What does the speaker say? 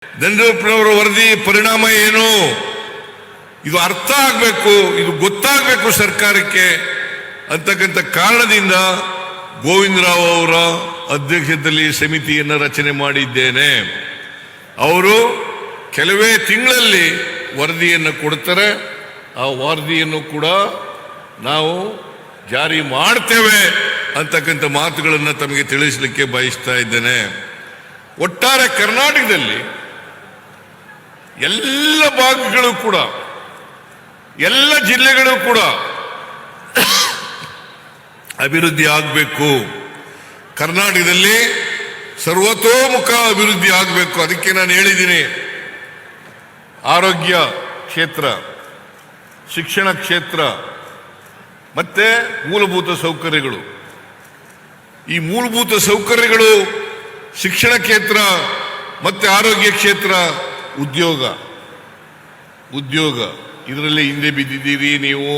ನಂಜುಂಡಪ್ಪನವರ ವರದಿ ಪರಿಣಾಮ ಏನು, ಇದು ಅರ್ಥ ಆಗಬೇಕು, ಇದು ಗೊತ್ತಾಗಬೇಕು ಸರ್ಕಾರಕ್ಕೆ ಅಂತಕ್ಕಂಥ ಕಾರಣದಿಂದ ಗೋವಿಂದರಾವ್ ಅವರ ಅಧ್ಯಕ್ಷತೆಯಲ್ಲಿ ಸಮಿತಿಯನ್ನು ರಚನೆ ಮಾಡಿದ್ದೇನೆ. ಅವರು ಕೆಲವೇ ತಿಂಗಳಲ್ಲಿ ವರದಿಯನ್ನು ಕೊಡ್ತಾರೆ. ಆ ವರದಿಯನ್ನು ಕೂಡ ನಾವು ಜಾರಿ ಮಾಡ್ತೇವೆ ಅಂತಕ್ಕಂಥ ಮಾತುಗಳನ್ನು ತಮಗೆ ತಿಳಿಸಲಿಕ್ಕೆ ಬಯಸ್ತಾ ಇದ್ದೇನೆ. ಒಟ್ಟಾರೆ ಕರ್ನಾಟಕದಲ್ಲಿ ಎಲ್ಲ ಭಾಗಗಳು ಕೂಡ, ಎಲ್ಲ ಜಿಲ್ಲೆಗಳು ಕೂಡ ಅಭಿವೃದ್ಧಿ ಆಗಬೇಕು. ಕರ್ನಾಟಕದಲ್ಲಿ ಸರ್ವತೋಮುಖ ಅಭಿವೃದ್ಧಿ ಆಗಬೇಕು. ಅದಕ್ಕೆ ನಾನು ಹೇಳಿದ್ದೀನಿ, ಆರೋಗ್ಯ ಕ್ಷೇತ್ರ, ಶಿಕ್ಷಣ ಕ್ಷೇತ್ರ ಮತ್ತೆ ಮೂಲಭೂತ ಸೌಕರ್ಯಗಳು. ಈ ಮೂಲಭೂತ ಸೌಕರ್ಯಗಳು, ಶಿಕ್ಷಣ ಕ್ಷೇತ್ರ ಮತ್ತೆ ಆರೋಗ್ಯ ಕ್ಷೇತ್ರ, ಉದ್ಯೋಗ ಇದರಲ್ಲಿ ಹಿಂದೆ ಬಿದ್ದಿದ್ದೀರಿ ನೀವು.